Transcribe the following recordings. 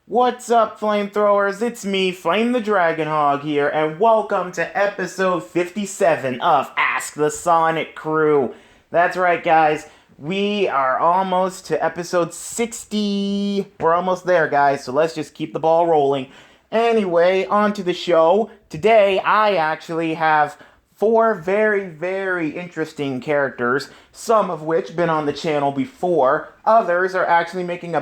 What's up, flamethrowers? It's me, Flame the Dragon Hog here, and welcome to episode 57 of Ask the Sonic Crew. That's right, guys. We are almost to episode 60. We're almost there, guys, so let's just keep the ball rolling. Anyway, on to the show. Today, I actually have four very interesting characters, some of which been on the channel before. Others are actually making a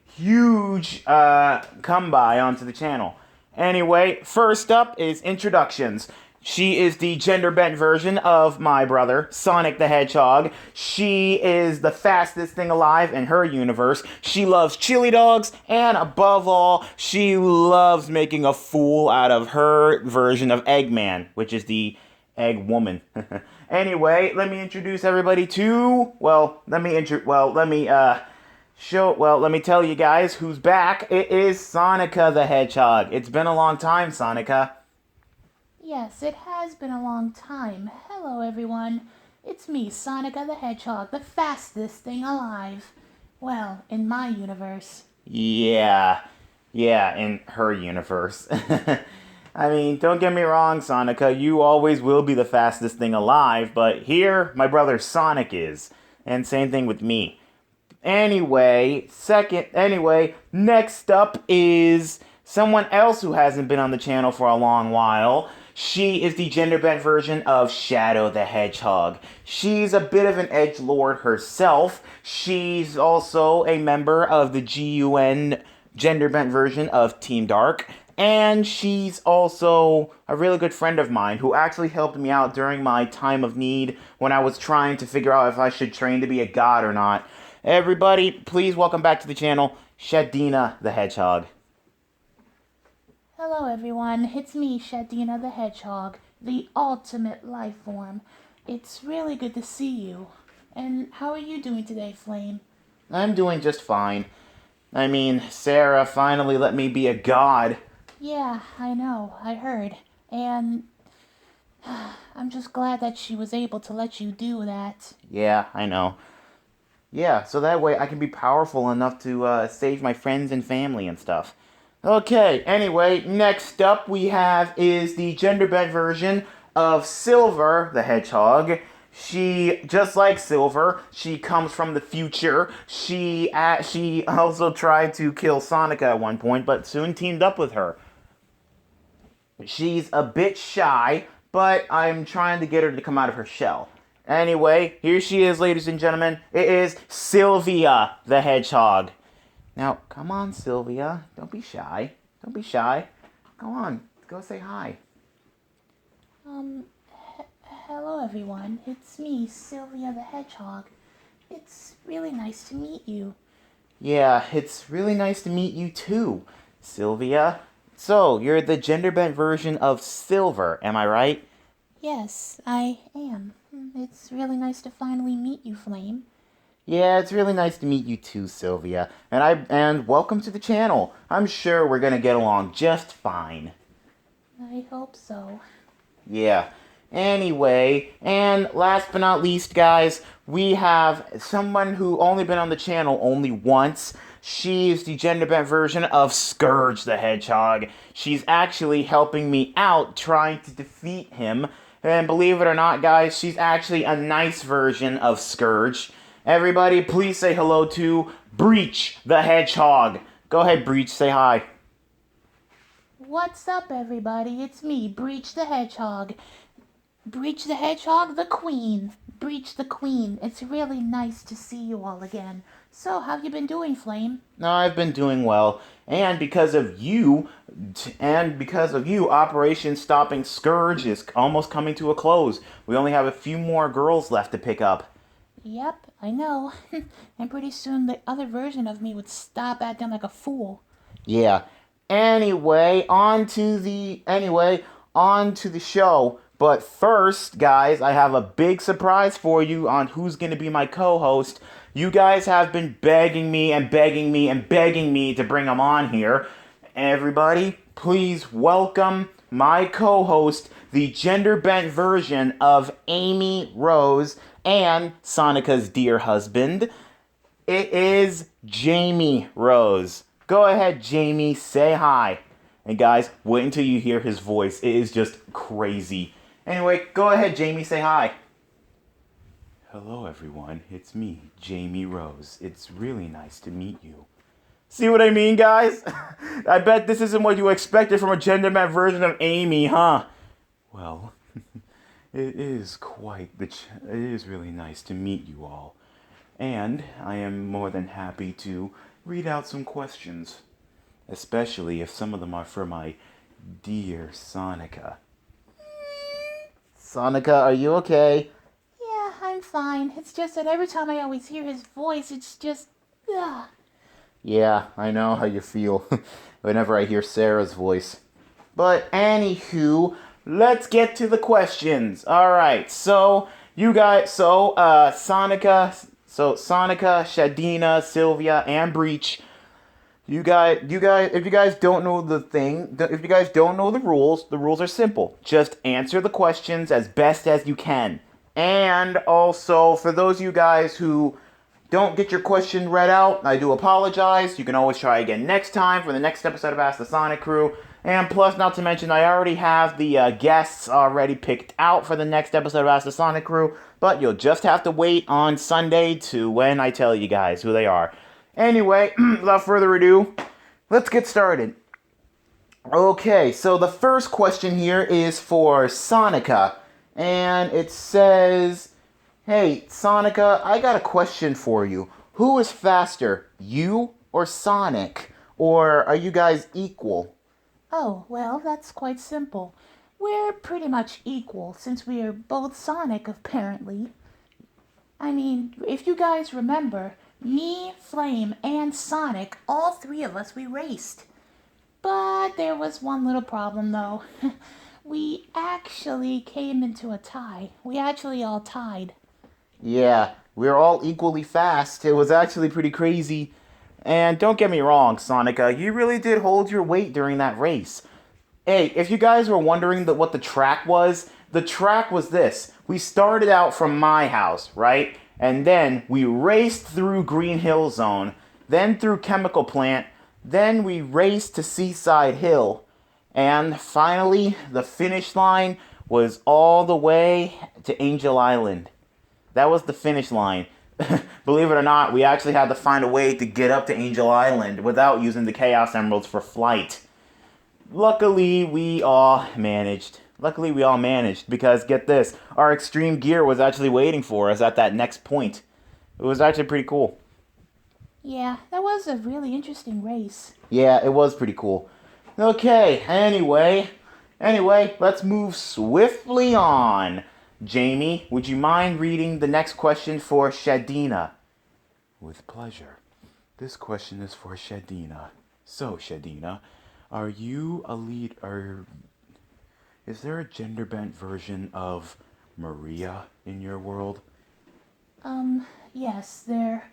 huge come by onto the channel. Anyway, first up is introductions. She is the gender-bent version of my brother, Sonic the Hedgehog. She is the fastest thing alive in her universe. She loves chili dogs, and above all, she loves making a fool out of her version of Eggman, which is the Egg Woman. Anyway, let me introduce everybody to, let me tell you guys who's back. It is Sonica the Hedgehog. It's been a long time, Sonica. Yes, it has been a long time. Hello, everyone. It's me, Sonica the Hedgehog, the fastest thing alive. Well, in my universe. Yeah, in her universe. I mean, don't get me wrong, Sonica, you always will be the fastest thing alive, but here, my brother Sonic is. And same thing with me. Anyway, next up is someone else who hasn't been on the channel for a long while. She is the gender-bent version of Shadow the Hedgehog. She's a bit of an edgelord herself. She's also a member of the GUN gender-bent version of Team Dark. And she's also a really good friend of mine who actually helped me out during my time of need when I was trying to figure out if I should train to be a god or not. Everybody, please welcome back to the channel, Shadina the Hedgehog. Hello, everyone. It's me, Shadina the Hedgehog, the ultimate life form. It's really good to see you. And how are you doing today, Flame? I'm doing just fine. I mean, Sarah finally let me be a god. Yeah, I know. I heard. And I'm just glad that she was able to let you do that. Yeah, I know. Yeah, so that way I can be powerful enough to save my friends and family and stuff. Okay, anyway, next up we have is the gender-bent version of Silver the Hedgehog. She, just like Silver, she comes from the future. She also tried to kill Sonica at one point, but soon teamed up with her. She's a bit shy, but I'm trying to get her to come out of her shell. Anyway, here she is, ladies and gentlemen. It is Sylvia the Hedgehog. Now, come on, Sylvia. Don't be shy. Don't be shy. Go on. Go say hi. Hello, everyone. It's me, Sylvia the Hedgehog. It's really nice to meet you. Yeah, it's really nice to meet you too, Sylvia. So, you're the gender-bent version of Silver, am I right? Yes, I am. It's really nice to finally meet you, Flame. Yeah, it's really nice to meet you too, Sylvia. And welcome to the channel. I'm sure we're gonna get along just fine. I hope so. Yeah. Anyway, and last but not least, guys, we have someone who only been on the channel only once. She's the gender-bent version of Scourge the Hedgehog. She's actually helping me out trying to defeat him. And believe it or not, guys, she's actually a nice version of Scourge. Everybody, please say hello to Breach the Hedgehog. Go ahead, Breach, say hi. What's up, everybody? It's me, Breach the Hedgehog. Breach the Hedgehog, the Queen. Breach the Queen. It's really nice to see you all again. So, how you been doing, Flame? No, I've been doing well. And because of you, Operation Stopping Scourge is almost coming to a close. We only have a few more girls left to pick up. Yep, I know. And pretty soon the other version of me would stop acting like a fool. Yeah. Anyway, on to the show. But first, guys, I have a big surprise for you on who's going to be my co-host. You guys have been begging me to bring him on here. Everybody, please welcome my co-host, the gender-bent version of Amy Rose and Sonica's dear husband. it is Jamie Rose. Go ahead, Jamie, say hi. And guys, wait until you hear his voice. It is just crazy. Anyway, go ahead, Jamie, say hi. Hello, everyone. It's me, Jamie Rose. It's really nice to meet you. See what I mean, guys? I bet this isn't what you expected from a Genderbend version of Amy, huh? Well, it is it is really nice to meet you all. And I am more than happy to read out some questions, especially if some of them are for my dear Sonica. Sonica, are you okay? Yeah, I'm fine. It's just that every time I always hear his voice, it's just. Ugh. Yeah, I know how you feel whenever I hear Sarah's voice. But anywho, let's get to the questions. Alright, so Sonica, Shadina, Sylvia, and Breach. If you guys don't know if you guys don't know the rules are simple. Just answer the questions as best as you can. And also, for those of you guys who don't get your question read out, I do apologize. You can always try again next time for the next episode of Ask the Sonic Crew. And plus, not to mention, I already have the guests already picked out for the next episode of Ask the Sonic Crew. But you'll just have to wait on Sunday to when I tell you guys who they are. Anyway, without further ado, let's get started. Okay, so the first question here is for Sonica. And it says, hey, Sonica, I got a question for you. Who is faster, you or Sonic? Or are you guys equal? Oh, well, that's quite simple. We're pretty much equal since we are both Sonic, apparently. I mean, if you guys remember, me, Flame, and Sonic, all three of us, we raced. But there was one little problem, though. We actually came into a tie. We actually all tied. Yeah, we're all equally fast. It was actually pretty crazy. And don't get me wrong, Sonica, you really did hold your weight during that race. Hey, if you guys were wondering what the track was this. We started out from my house, right? And then we raced through Green Hill Zone, then through Chemical Plant, then we raced to Seaside Hill, and finally the finish line was all the way to Angel Island. That was the finish line. Believe it or not, we actually had to find a way to get up to Angel Island without using the Chaos Emeralds for flight. Luckily, we all managed. Because, get this, our extreme gear was actually waiting for us at that next point. It was actually pretty cool. Yeah, that was a really interesting race. Yeah, it was pretty cool. Okay, anyway, let's move swiftly on. Jamie, would you mind reading the next question for Shadina? With pleasure. This question is for Shadina. So, Shadina, are you a lead, is there a gender-bent version of Maria in your world? Yes, there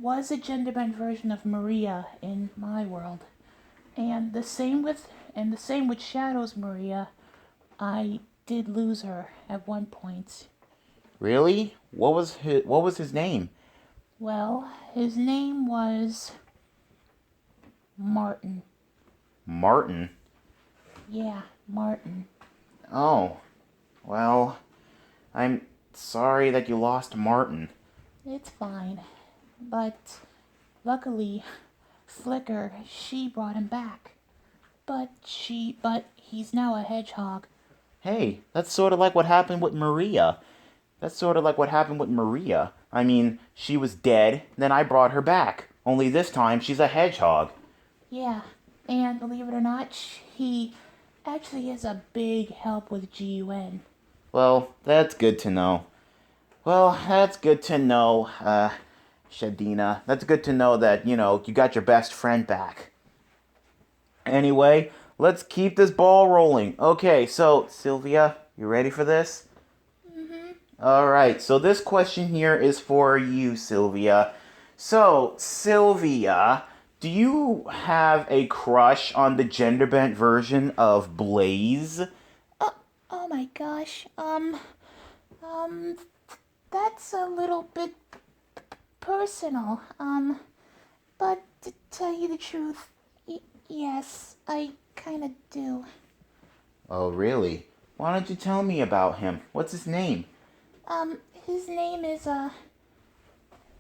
was a gender-bent version of Maria in my world. And the same with Shadow's Maria. I did lose her at one point. Really? What was his name? Well, his name was Martin. Martin? Yeah, Martin. Oh. Well, I'm sorry that you lost Martin. It's fine. But luckily, Flicker, she brought him back. But he's now a hedgehog. Hey, that's sort of like what happened with Maria. I mean, she was dead, then I brought her back. Only this time, she's a hedgehog. Yeah, and believe it or not, he actually is a big help with GUN. Well, that's good to know. Shadina. That's good to know that, you got your best friend back. Anyway, let's keep this ball rolling. Okay, so, Sylvia, you ready for this? Alright, so this question here is for you, Sylvia. So, Sylvia, do you have a crush on the gender-bent version of Blaze? Oh my gosh, that's a little bit personal. But to tell you the truth, yes, I kinda do. Oh, really? Why don't you tell me about him? What's his name? His name is,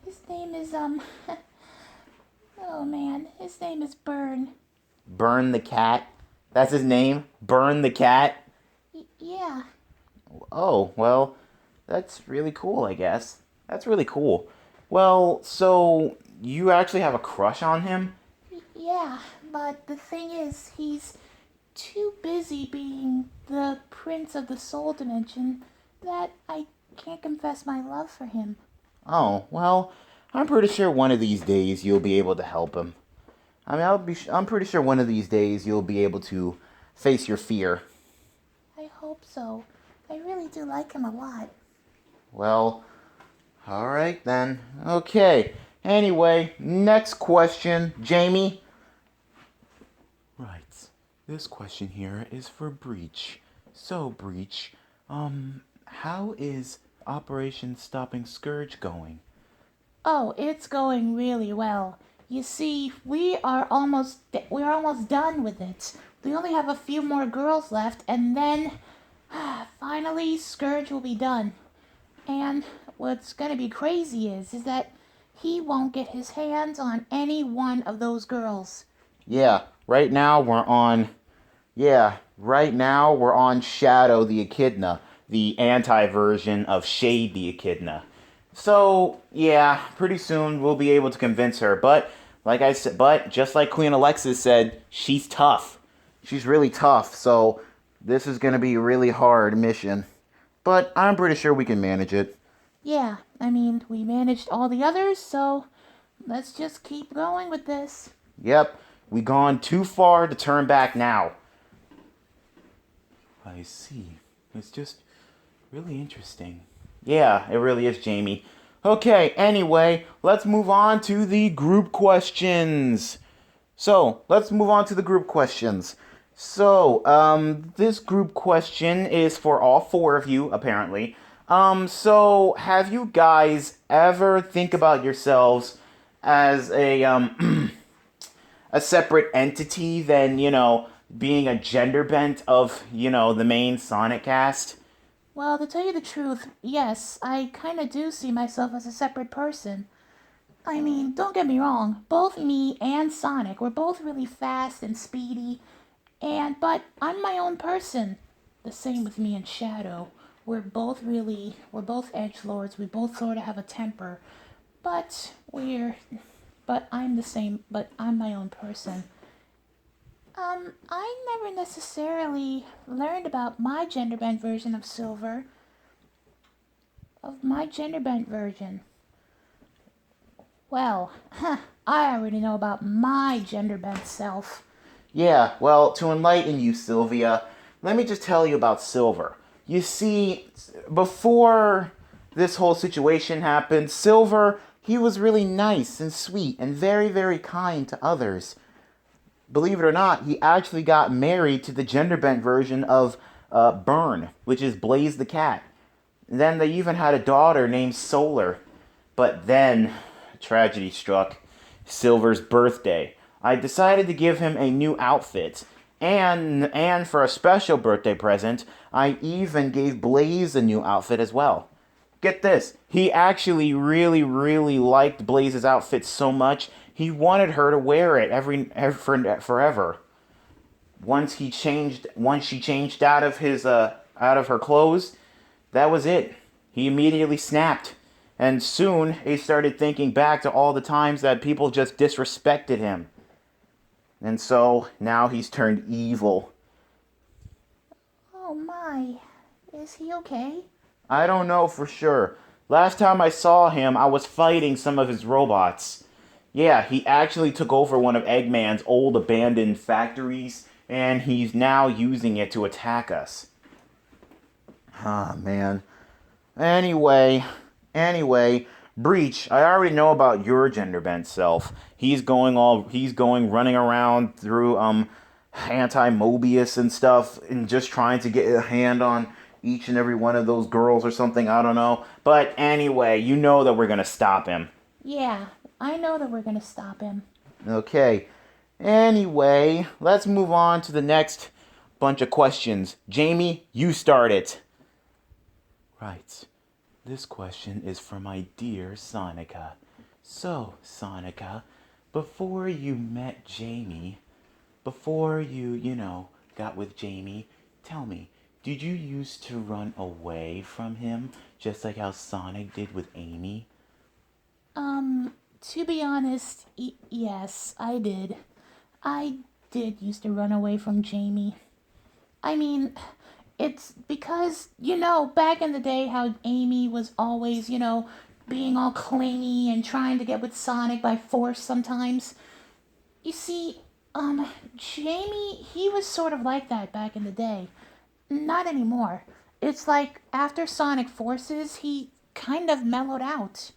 his name is, oh man, his name is Burn. Burn the cat? That's his name? Burn the cat? Yeah. Oh, well, that's really cool, I guess. That's really cool. Well, so you actually have a crush on him? Yeah, but the thing is, he's too busy being the prince of the soul dimension that I can't confess my love for him. Oh, well, I'm pretty sure one of these days you'll be able to help him. I mean, I'm pretty sure one of these days you'll be able to face your fear. I hope so. I really do like him a lot. Well, all right then. Okay. Anyway, next question, Jamie. Right. This question here is for Breach. So, Breach, how is Operation Stopping Scourge going? Oh, it's going really well. You see, we're almost done with it. We only have a few more girls left, and then finally Scourge will be done. And what's gonna be crazy is that he won't get his hands on any one of those girls. Yeah, right now we're on Shadow the Echidna, the anti-version of Shade the Echidna. So, yeah, pretty soon we'll be able to convince her, but like I said, but just like Queen Alexis said, she's tough. She's really tough, so this is going to be a really hard mission. But I'm pretty sure we can manage it. Yeah, I mean, we managed all the others, so let's just keep going with this. Yep, we gone too far to turn back now. I see. It's just really interesting. Yeah, it really is, Jamie. Okay, anyway, let's move on to the group questions. Let's move on to the group questions. This group question is for all four of you, apparently. Have you guys ever think about yourselves as a separate entity than, being a genderbend of, the main Sonic cast? Well, to tell you the truth, yes, I kinda do see myself as a separate person. I mean, don't get me wrong, both me and Sonic, we're both really fast and speedy, but I'm my own person. The same with me and Shadow. We're both edgelords, we both sort of have a temper, but but I'm my own person. I never necessarily learned about my genderbend version of Silver, of my genderbend version. Well, I already know about my genderbend self. Yeah, well, to enlighten you, Sylvia, let me just tell you about Silver. You see, before this whole situation happened, Silver, he was really nice and sweet and very, very kind to others. Believe it or not, he actually got married to the genderbent version of Burn, which is Blaze the Cat. And then they even had a daughter named Solar. But then, tragedy struck. Silver's birthday. I decided to give him a new outfit. And for a special birthday present, I even gave Blaze a new outfit as well. Get this, he actually really, really liked Blaze's outfit so much, he wanted her to wear it forever. Once she changed out of her clothes, that was it. He immediately snapped. And soon he started thinking back to all the times that people just disrespected him. And so now he's turned evil. Oh my, is he okay? I don't know for sure. Last time I saw him, I was fighting some of his robots. Yeah, he actually took over one of Eggman's old abandoned factories, and he's now using it to attack us. Ah, man. Anyway, Breach, I already know about your genderbent self. He's going running around through anti-Mobius and stuff and just trying to get a hand on each and every one of those girls or something, I don't know. But anyway, you know that we're going to stop him. Yeah, I know that we're gonna stop him. Okay. Anyway, let's move on to the next bunch of questions. Jamie, you start it. Right. This question is for my dear Sonica. So, Sonica, before you met Jamie, before you got with Jamie, tell me, did you used to run away from him just like how Sonic did with Amy? To be honest, yes, I did. I did used to run away from Jamie. I mean, it's because, back in the day how Amy was always, being all clingy and trying to get with Sonic by force sometimes. You see, Jamie, he was sort of like that back in the day. Not anymore. It's like after Sonic Forces, he kind of mellowed out.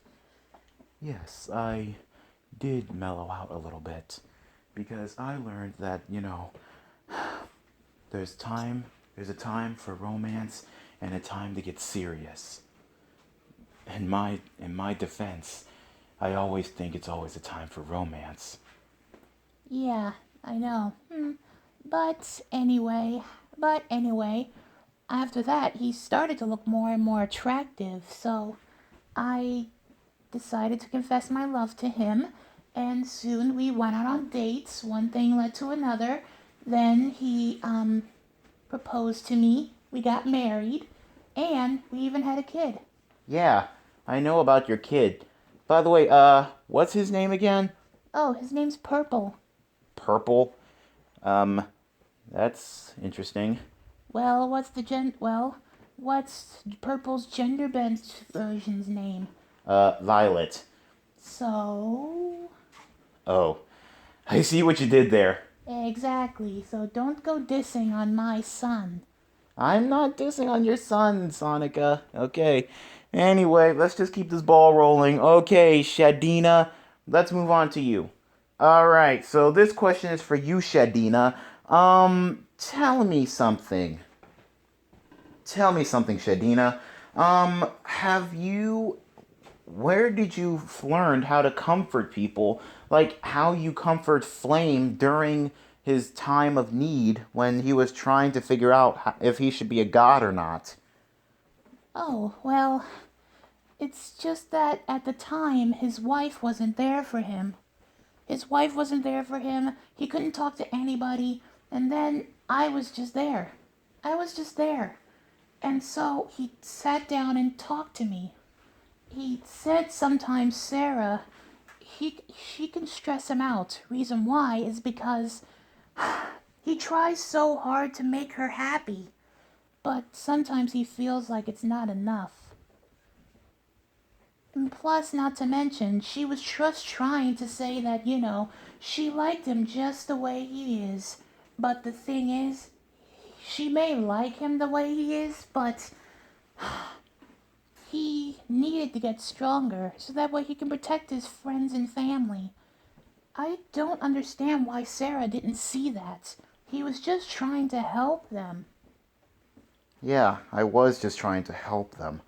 Yes, I did mellow out a little bit because I learned that, there's time, there's a time for romance and a time to get serious. In my defense, I always think it's always a time for romance. Yeah, I know. But anyway, but anyway, after that, he started to look more and more attractive, so I decided to confess my love to him, and soon we went out on dates. One thing led to another. Then he proposed to me. We got married, and we even had a kid. Yeah, I know about your kid. By the way, what's his name again? Oh, his name's Purple. Purple. Um, that's interesting. Well, what's Purple's Genderbend version's name? Violet. So, Oh, I see what you did there. exactly. So don't go dissing on my son. I'm not dissing on your son, Sonica. Okay. Anyway, let's just keep this ball rolling. Okay, Shadina, let's move on to you. Alright, so this question is for you, Shadina. Tell me something. Tell me something, Shadina. Have you where did you learn how to comfort people? Like how you comfort Flame during his time of need when he was trying to figure out if he should be a god or not. Oh, well, it's just that at the time his wife wasn't there for him. His wife wasn't there for him. He couldn't talk to anybody. And then I was just there. I was just there. And so he sat down and talked to me. He said sometimes Sarah, she can stress him out. Reason why is because he tries so hard to make her happy, but sometimes he feels like it's not enough. And plus, not to mention, she was just trying to say that, she liked him just the way he is. But the thing is, she may like him the way he is, but he needed to get stronger so that way he can protect his friends and family. I don't understand why Sarah didn't see that. He was just trying to help them. Yeah, I was just trying to help them.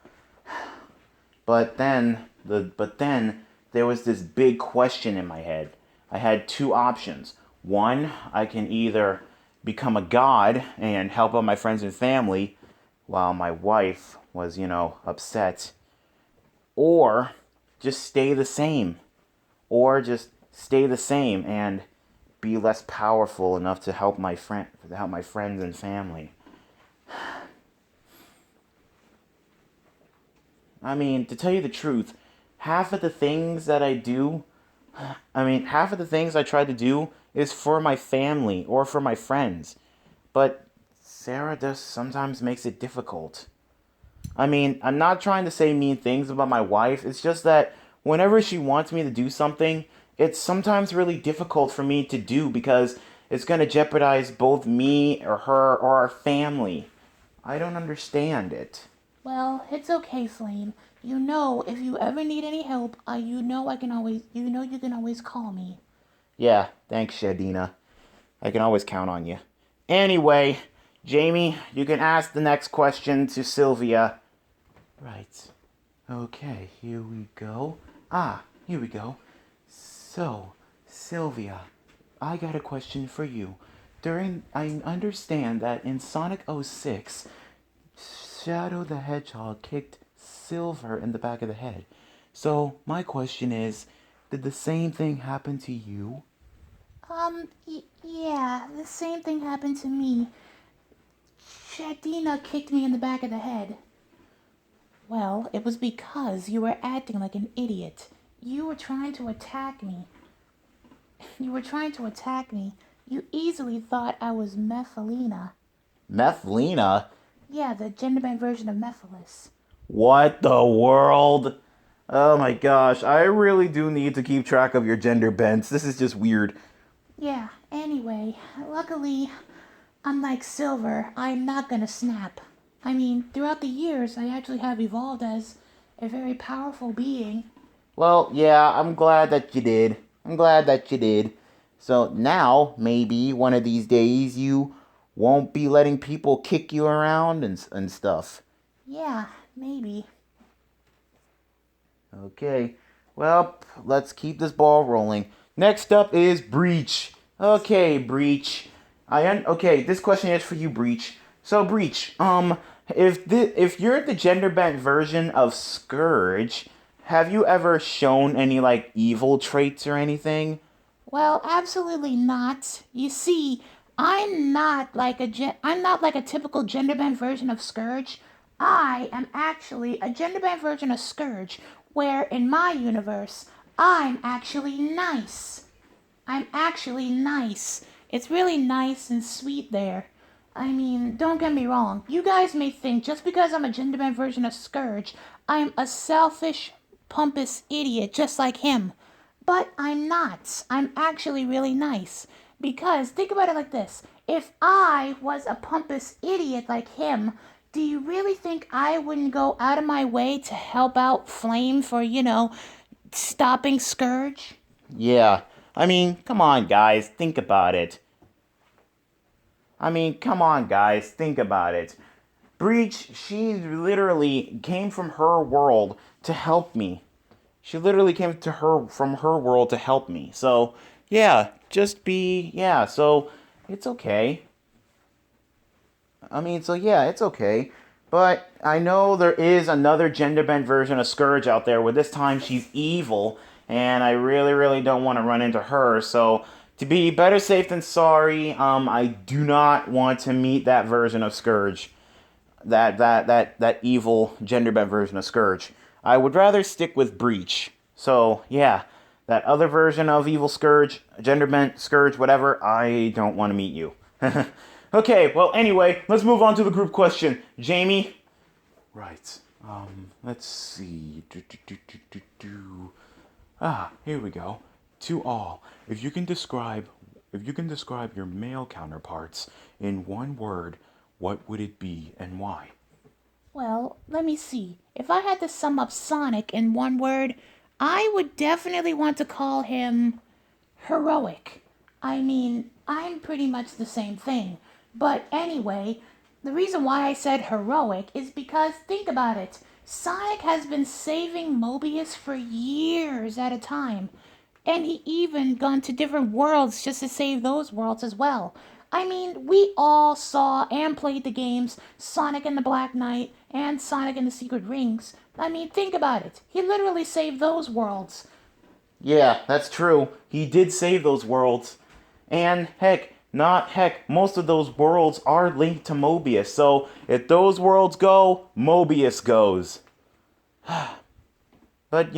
But then there was this big question in my head. I had two options. One, I can either become a god and help out my friends and family while my wife was, upset, or just stay the same, or just stay the same and be less powerful enough to help my friends and family. I mean, to tell you the truth, half of the things that I do, half of the things I try to do is for my family or for my friends. But Sarah just sometimes makes it difficult. I mean, I'm not trying to say mean things about my wife. It's just that whenever she wants me to do something, it's sometimes really difficult for me to do because it's going to jeopardize both me or her or our family. I don't understand it. Well, it's okay, Flame. If you ever need any help, you can always call me. Yeah, thanks, Shadina. I can always count on you. Anyway, Jamie, you can ask the next question to Sylvia. Right. Okay, here we go. Ah, here we go. So, Sylvia, I got a question for you. I understand that in Sonic 06, Shadow the Hedgehog kicked Silver in the back of the head. So, my question is, did the same thing happen to you? Yeah, the same thing happened to me. Shadina kicked me in the back of the head. Well, it was because you were acting like an idiot. You were trying to attack me. You were trying to attack me. You easily thought I was Methalina. Methlina? Yeah, the Genderbend version of Mephiles. What the world? Oh my gosh, I really do need to keep track of your gender bends. This is just weird. Yeah, anyway, luckily, unlike Silver, I'm not gonna snap. I mean, throughout the years, I actually have evolved as a very powerful being. Well, yeah, I'm glad that you did. I'm glad that you did. So now, maybe one of these days, you won't be letting people kick you around and stuff. Yeah, maybe. Okay, well, let's keep this ball rolling. Next up is Breach. Okay, Breach. Okay, this question is for you, Breach. So, Breach, if you're the gender bent version of Scourge, have you ever shown any like evil traits or anything? Well, absolutely not. You see, I'm not like a typical gender bend version of Scourge. I am actually a gender bend version of Scourge, where in my universe, I'm actually nice. I'm actually nice. It's really nice and sweet there. I mean, don't get me wrong. You guys may think just because I'm a gender bend version of Scourge, I'm a selfish, pompous idiot just like him. But I'm not. I'm actually really nice. Because think about it like this: if I was a pompous idiot like him, do you really think I wouldn't go out of my way to help out Flame for, stopping Scourge? Yeah. I mean, come on, guys, think about it. Think about it. Breach, she literally came from her world to help me. She literally came to her from her world to help me. So, so it's okay. It's okay. But I know there is another gender bent version of Scourge out there where this time she's evil, and I really, really don't want to run into her. So, to be better safe than sorry, I do not want to meet that version of Scourge. That evil gender bent version of Scourge. I would rather stick with Breach. So, yeah, that other version of evil Scourge, gender bent Scourge, whatever, I don't want to meet you. Okay, well, anyway, let's move on to the group question. Jamie? Right. Let's see. Here we go. To all, if you can describe your male counterparts in one word, what would it be and why? Well, let me see. If I had to sum up Sonic in one word, I would definitely want to call him heroic. I mean, I'm pretty much the same thing. But anyway, the reason why I said heroic is because think about it. Sonic has been saving Mobius for years at a time. And he even gone to different worlds just to save those worlds as well. I mean, we all saw and played the games Sonic and the Black Knight and Sonic and the Secret Rings. I mean, think about it. He literally saved those worlds. Yeah, that's true. He did save those worlds. And most of those worlds are linked to Mobius. So if those worlds go, Mobius goes. But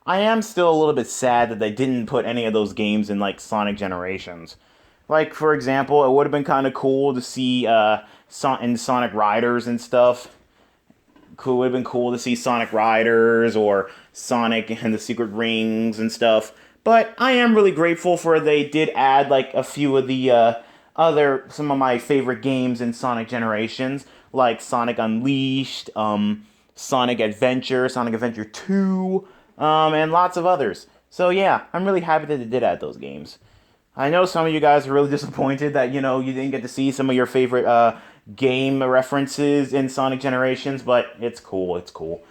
I am still a little bit sad that they didn't put any of those games in like Sonic Generations. Like for example, it would have been kind of cool to see in Sonic Riders and stuff. Cool, would have been cool to see Sonic Riders or Sonic and the Secret Rings and stuff. But I am really grateful for they did add like a few of the some of my favorite games in Sonic Generations, like Sonic Unleashed, Sonic Adventure 2, and lots of others. So yeah, I'm really happy that they did add those games. I know some of you guys are really disappointed that you didn't get to see some of your favorite game references in Sonic Generations, but it's cool. It's cool.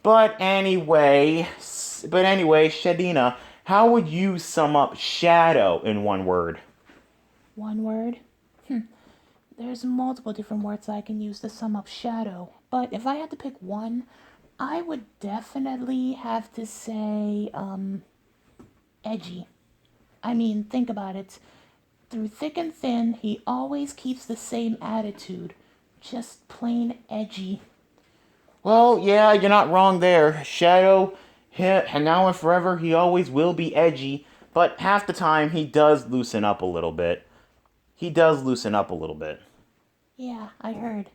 But anyway, Shadina, how would you sum up shadow in one word? One word? There's multiple different words I can use to sum up shadow. But if I had to pick one, I would definitely have to say, edgy. I mean, think about it. Through thick and thin, he always keeps the same attitude. Just plain edgy. Well, yeah, you're not wrong there. Shadow, and now and forever, he always will be edgy, but half the time he does loosen up a little bit. He does loosen up a little bit. Yeah, I heard.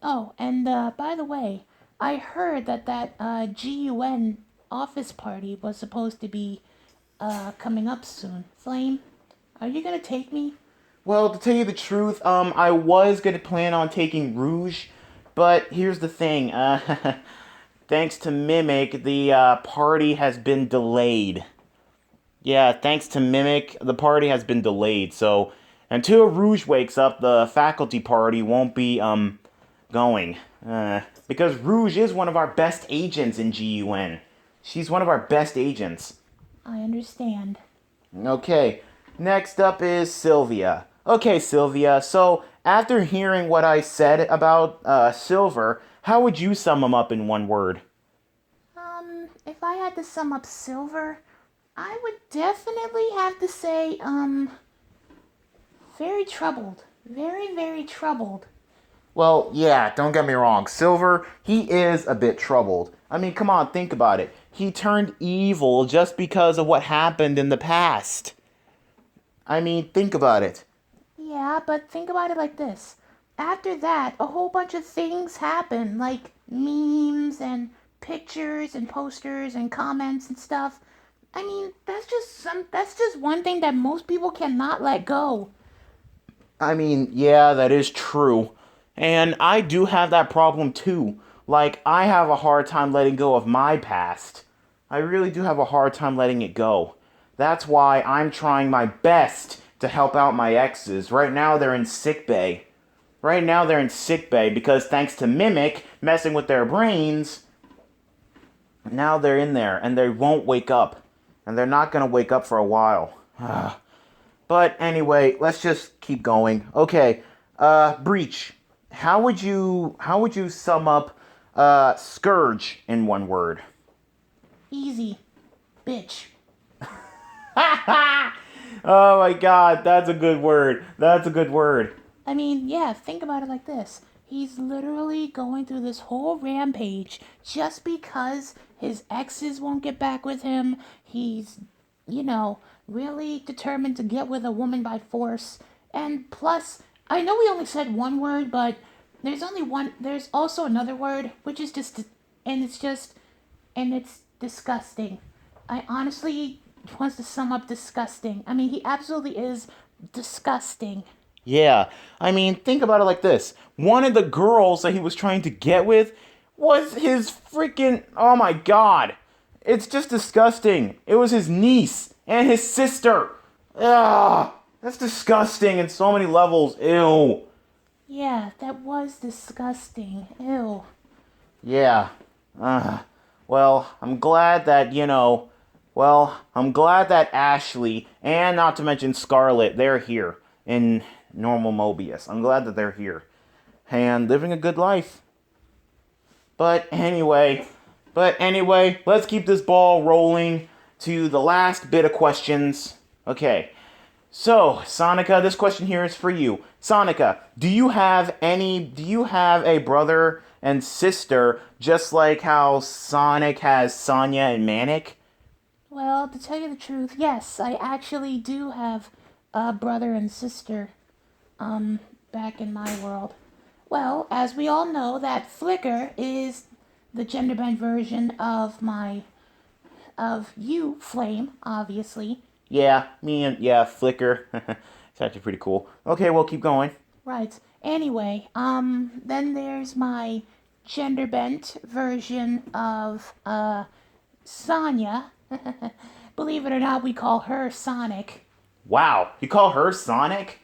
Oh, and by the way, I heard that GUN office party was supposed to be coming up soon. Flame, are you gonna take me? Well, to tell you the truth, I was gonna plan on taking Rouge, but here's the thing. Thanks to Mimic, the party has been delayed. Yeah, thanks to Mimic, the party has been delayed. So until Rouge wakes up, the faculty party won't be going. Because Rouge is one of our best agents in GUN. She's one of our best agents. I understand. Okay, next up is Sylvia. Okay, Sylvia, so after hearing what I said about Silver, how would you sum him up in one word? If I had to sum up Silver, I would definitely have to say, very troubled. Very, very troubled. Well, yeah, don't get me wrong. Silver, he is a bit troubled. I mean, come on, think about it. He turned evil just because of what happened in the past. I mean, think about it. Yeah, but think about it like this. After that, a whole bunch of things happen, like memes and pictures and posters and comments and stuff. I mean, that's just one thing that most people cannot let go. I mean, yeah, that is true. And I do have that problem too. Like, I have a hard time letting go of my past. I really do have a hard time letting it go. That's why I'm trying my best to help out my exes. Right now, they're in sick bay. Right now, they're in sick bay because thanks to Mimic messing with their brains, now they're in there and they won't wake up. And they're not going to wake up for a while. But anyway, let's just keep going. Okay, Breach. How would you sum up Scourge in one word? Easy. Bitch. Oh my god, that's a good word. That's a good word. I mean, yeah, think about it like this. He's literally going through this whole rampage just because his exes won't get back with him. He's, really determined to get with a woman by force. And plus, I know we only said one word, but there's also another word, which is and it's disgusting. I honestly wants to sum up disgusting. I mean, he absolutely is disgusting. Yeah, I mean, think about it like this. One of the girls that he was trying to get with was his freaking. Oh my god. It's just disgusting. It was his niece and his sister. Ugh, that's disgusting in so many levels. Ew. Yeah, that was disgusting. Ew. Yeah. Uh, well, I'm glad that Ashley, and not to mention Scarlett, they're here in normal Mobius. I'm glad that they're here and living a good life. But anyway, let's keep this ball rolling to the last bit of questions. Okay. So, Sonica, this question here is for you. Sonica, do you have a brother and sister just like how Sonic has Sonya and Manic? Well, to tell you the truth, yes, I actually do have a brother and sister, back in my world. Well, as we all know, that Flicker is the genderbend version of you, Flame, obviously. Yeah, Flicker. It's actually pretty cool. Okay, well, keep going. Right. Anyway, then there's my genderbent version of Sonya. Believe it or not, we call her Sonic. Wow, you call her Sonic?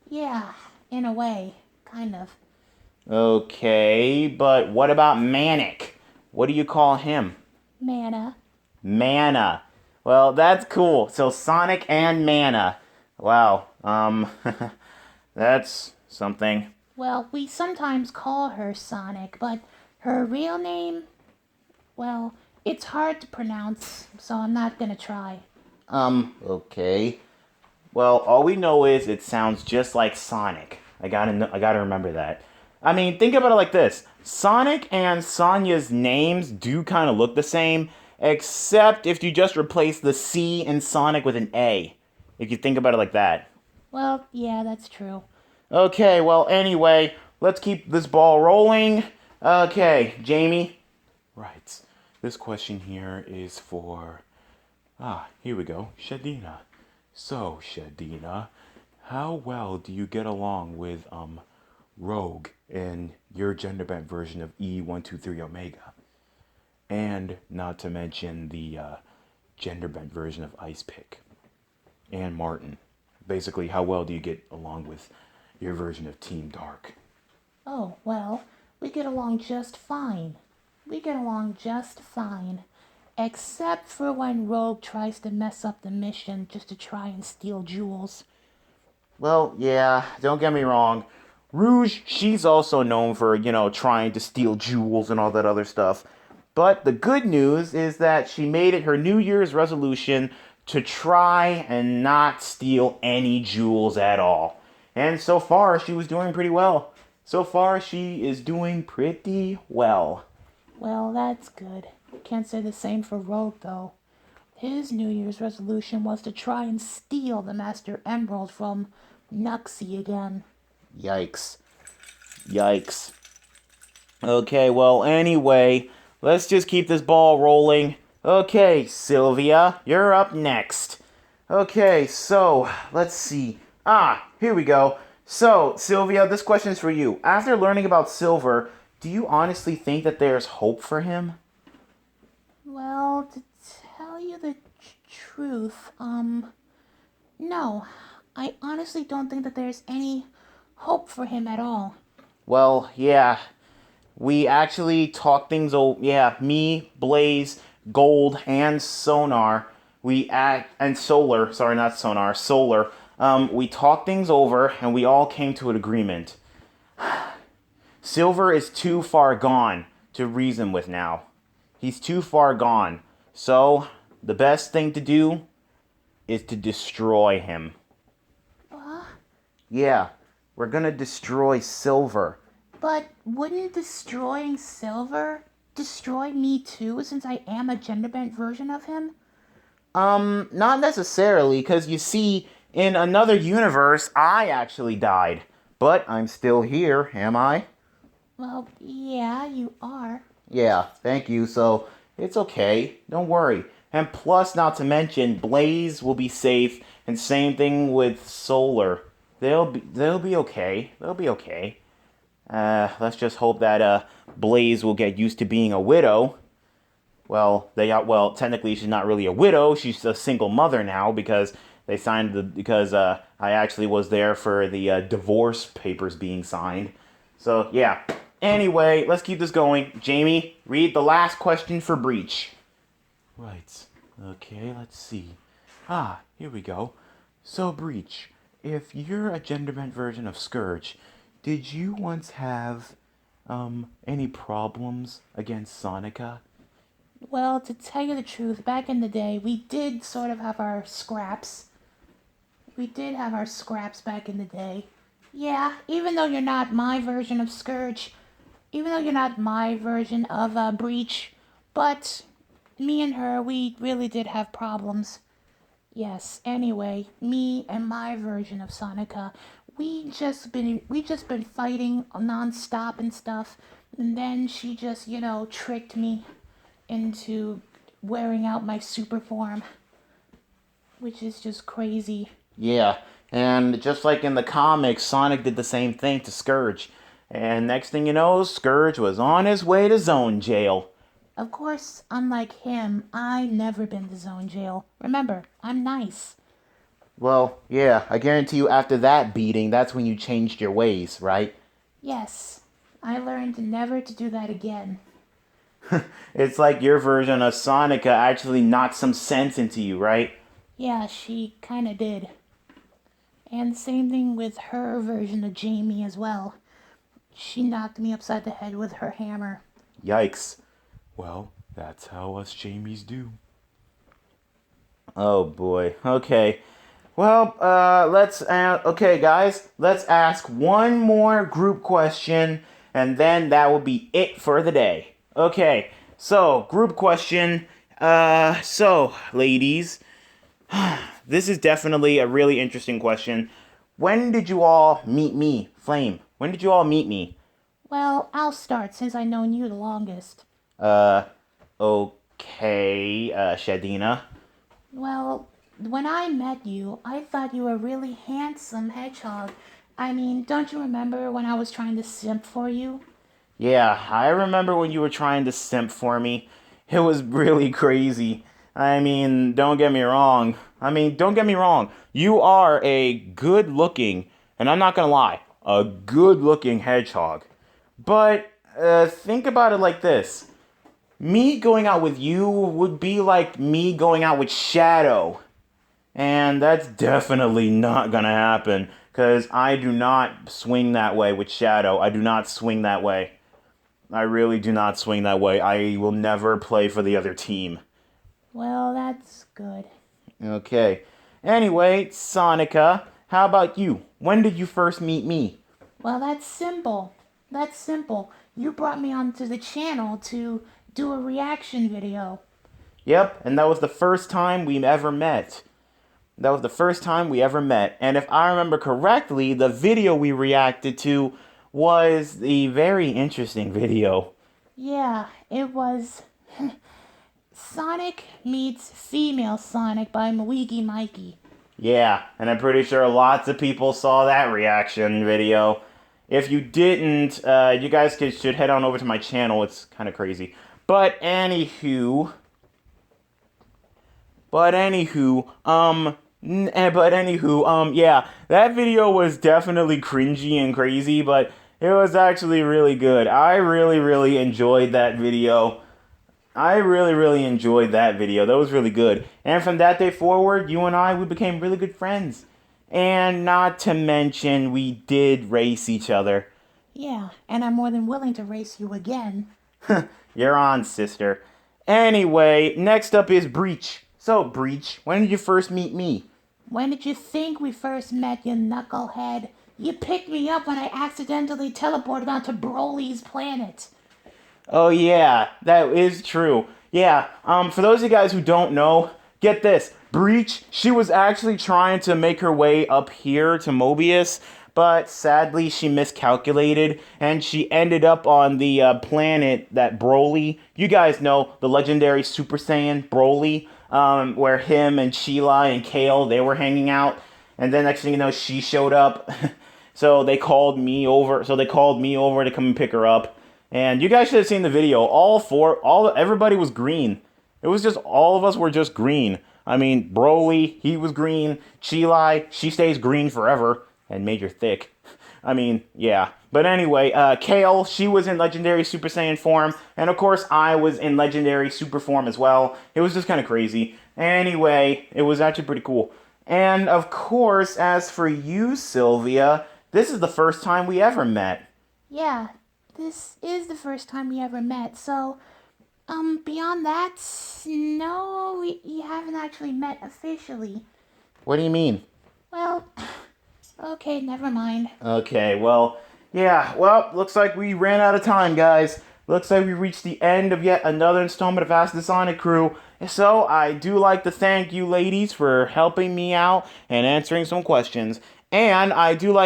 Yeah, in a way, kind of. Okay, but what about Manic? What do you call him? Mana. Mana. Well, that's cool. So Sonic and Mana. Wow. That's something. Well, we sometimes call her Sonic, but her real name, well, it's hard to pronounce, so I'm not gonna try. Okay. Well, all we know is it sounds just like Sonic. I gotta remember that. I mean, think about it like this: Sonic and Sonya's names do kind of look the same, except if you just replace the C in Sonic with an A. If you think about it like that. Well, yeah, that's true. Okay. Well, anyway, let's keep this ball rolling. Okay, Jamie. Right. This question here is for. Here we go. Shadina. So, Shadina, how well do you get along with Rogue in your gender bent version of E123 Omega? And not to mention the gender bent version of Ice Pick and Martin. Basically, how well do you get along with your version of Team Dark? Oh, well, we get along just fine. We get along just fine. Except for when Rogue tries to mess up the mission just to try and steal jewels. Well, yeah, don't get me wrong. Rouge, she's also known for, trying to steal jewels and all that other stuff. But the good news is that she made it her New Year's resolution to try and not steal any jewels at all. And so far, she was doing pretty well. So far, she is doing pretty well. Well, that's good. Can't say the same for Rogue, though. His New Year's resolution was to try and steal the Master Emerald from Nuxie again. Yikes. Yikes. Okay, well, anyway, let's just keep this ball rolling. Okay, Sylvia, you're up next. Okay, so, let's see. Here we go. So, Sylvia, this question's for you. After learning about Silver, do you honestly think that there's hope for him? Well, to tell you the truth, no. I honestly don't think that there's any hope for him at all. Well, yeah. We actually talked things over. Yeah, me, Blaze, Gold, and Sonar. And Solar. Sorry, not Sonar. Solar. We talked things over, and we all came to an agreement. Silver is too far gone to reason with now. He's too far gone. So, the best thing to do is to destroy him. Yeah, we're gonna destroy Silver. But wouldn't destroying Silver destroy me too, since I am a gender-bent version of him? Not necessarily, because you see, in another universe, I actually died. But I'm still here, am I? Well, yeah, you are. Yeah, thank you, so it's okay. Don't worry. And plus, not to mention, Blaze will be safe, and same thing with Solar. They'll be okay. They'll be okay. Let's just hope that Blaze will get used to being a widow. Well, technically she's not really a widow. She's a single mother now because I actually was there for the divorce papers being signed. So yeah. Anyway, let's keep this going. Jamie, read the last question for Breach. Right. Okay, let's see. Here we go. So Breach, if you're a gender-bent version of Scourge, did you once have any problems against Sonica? Well, to tell you the truth, back in the day, we did sort of have our scraps. We did have our scraps back in the day. Yeah, even though you're not my version of Scourge, even though you're not my version of Breach, but me and her, we really did have problems. Yes, anyway, me and my version of Sonica, we just been fighting nonstop and stuff, and then she just, tricked me into wearing out my super form, which is just crazy. Yeah, and just like in the comics, Sonic did the same thing to Scourge. And next thing you know, Scourge was on his way to Zone Jail. Of course, unlike him, I never been to Zone Jail. Remember, I'm nice. Well, yeah, I guarantee you after that beating, that's when you changed your ways, right? Yes, I learned never to do that again. It's like your version of Sonica actually knocked some sense into you, right? Yeah, she kinda did. And same thing with her version of Jamie as well. She knocked me upside the head with her hammer. Yikes. Well, that's how us Jamies do. Oh boy. Okay. Well, okay, guys, let's ask one more group question, and then that will be it for the day. Okay, so, group question. Ladies, this is definitely a really interesting question. When did you all meet me, Flame? When did you all meet me? Well, I'll start since I've known you the longest. Uh, okay, Shadina. Well, when I met you, I thought you were a really handsome hedgehog. I mean, don't you remember when I was trying to simp for you? Yeah, I remember when you were trying to simp for me. It was really crazy. Don't get me wrong. You are a good looking, and I'm not gonna lie, a good looking hedgehog. But think about it like this: me going out with you would be like me going out with Shadow. And that's definitely not gonna happen, because I do not swing that way with Shadow. I do not swing that way. I really do not swing that way. I will never play for the other team. Well, that's good. Okay. Anyway, Sonica, how about you? When did you first meet me? Well, that's simple. That's simple. You brought me onto the channel to do a reaction video. Yep, and that was the first time we ever met. That was the first time we ever met. And if I remember correctly, the video we reacted to was the very interesting video. Yeah, it was Sonic Meets Female Sonic by Mawigi Mikey. Yeah, and I'm pretty sure lots of people saw that reaction video. If you didn't, you guys should head on over to my channel. It's kind of crazy. Yeah, that video was definitely cringy and crazy, but it was actually really good. I really, really enjoyed that video. That was really good. And from that day forward, you and I, we became really good friends. And not to mention, we did race each other. Yeah, and I'm more than willing to race you again. You're on, sister. Anyway, next up is Breach. So, Breach, when did you first meet me? When did you think we first met, you knucklehead? You picked me up when I accidentally teleported onto Broly's planet. Oh yeah, that is true. Yeah, for those of you guys who don't know, get this. Breach, she was actually trying to make her way up here to Mobius, but sadly she miscalculated, and she ended up on the planet that Broly, you guys know, the legendary Super Saiyan Broly, where him and Sheila and Kale, they were hanging out, and then next thing you know, she showed up. So they called me over to come and pick her up. And you guys should have seen the video. Everybody was green. It was just, all of us were just green. I mean, Broly, he was green. Chilai, she stays green forever. And Major Thick. I mean, yeah. But anyway, Kale, she was in Legendary Super Saiyan form. And of course, I was in Legendary Super form as well. It was just kind of crazy. Anyway, it was actually pretty cool. And of course, as for you, Sylvia, this is the first time we ever met. Yeah, this is the first time we ever met, so, beyond that, no, we haven't actually met officially. What do you mean? Well, okay, never mind. Okay, well, yeah, looks like we ran out of time, guys. Looks like we reached the end of yet another installment of Ask the Sonic Crew. So, I do like to thank you ladies for helping me out and answering some questions. And I do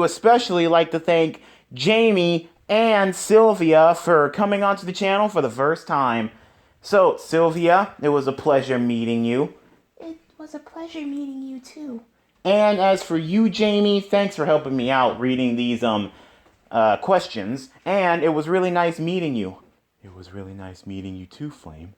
especially like to thank Jamie and Sylvia for coming onto the channel for the first time. So, Sylvia, it was a pleasure meeting you. It was a pleasure meeting you too. And as for you, Jamie, thanks for helping me out reading these questions. And it was really nice meeting you. It was really nice meeting you too, Flame.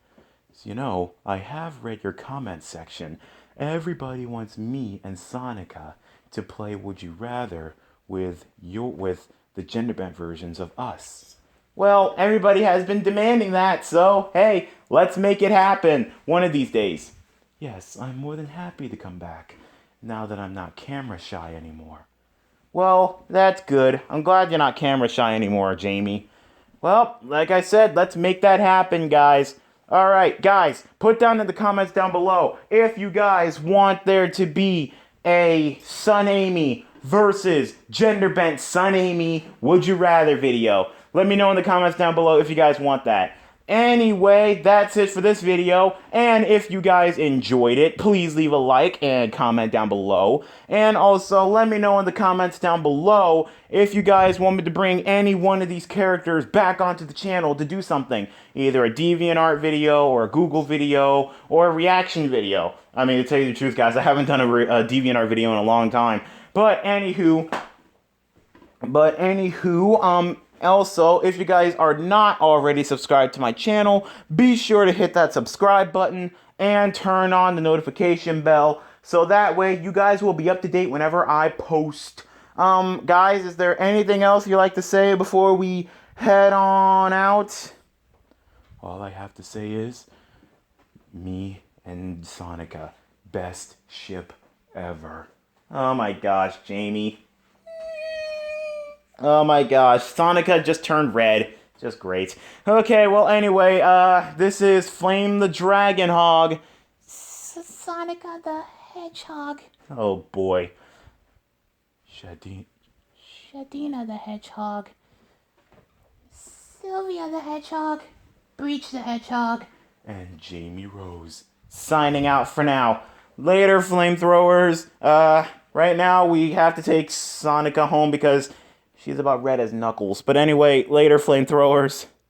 So, I have read your comment section. Everybody wants me and Sonica to play Would You Rather with the Genderbend versions of us. Well, everybody has been demanding that, so hey, let's make it happen one of these days. Yes, I'm more than happy to come back, now that I'm not camera shy anymore. Well, that's good. I'm glad you're not camera shy anymore, Jamie. Well, like I said, let's make that happen, guys. Alright, guys, put down in the comments down below if you guys want there to be a Son Amy versus Genderbend Son Amy Would You Rather video. Let me know in the comments down below if you guys want that. Anyway, that's it for this video, and if you guys enjoyed it, please leave a like and comment down below, and also let me know in the comments down below if you guys want me to bring any one of these characters back onto the channel to do something, either a DeviantArt video, or a Google video, or a reaction video. I mean, to tell you the truth, guys, I haven't done a DeviantArt video in a long time, but anywho, also, if you guys are not already subscribed to my channel, be sure to hit that subscribe button and turn on the notification bell so that way you guys will be up to date whenever I post. Guys, is there anything else you'd like to say before we head on out? All I have to say is, me and Sonica, best ship ever. Oh my gosh, Jamie. Oh my gosh, Sonica just turned red. Just great. Okay, well anyway, this is Flame the Dragon Hog. Sonica the Hedgehog. Oh boy. Shadina the Hedgehog. Sylvia the Hedgehog. Breach the Hedgehog. And Jamie Rose. Signing out for now. Later, flamethrowers. Right now we have to take Sonica home because she's about red as knuckles. But anyway, later, flamethrowers.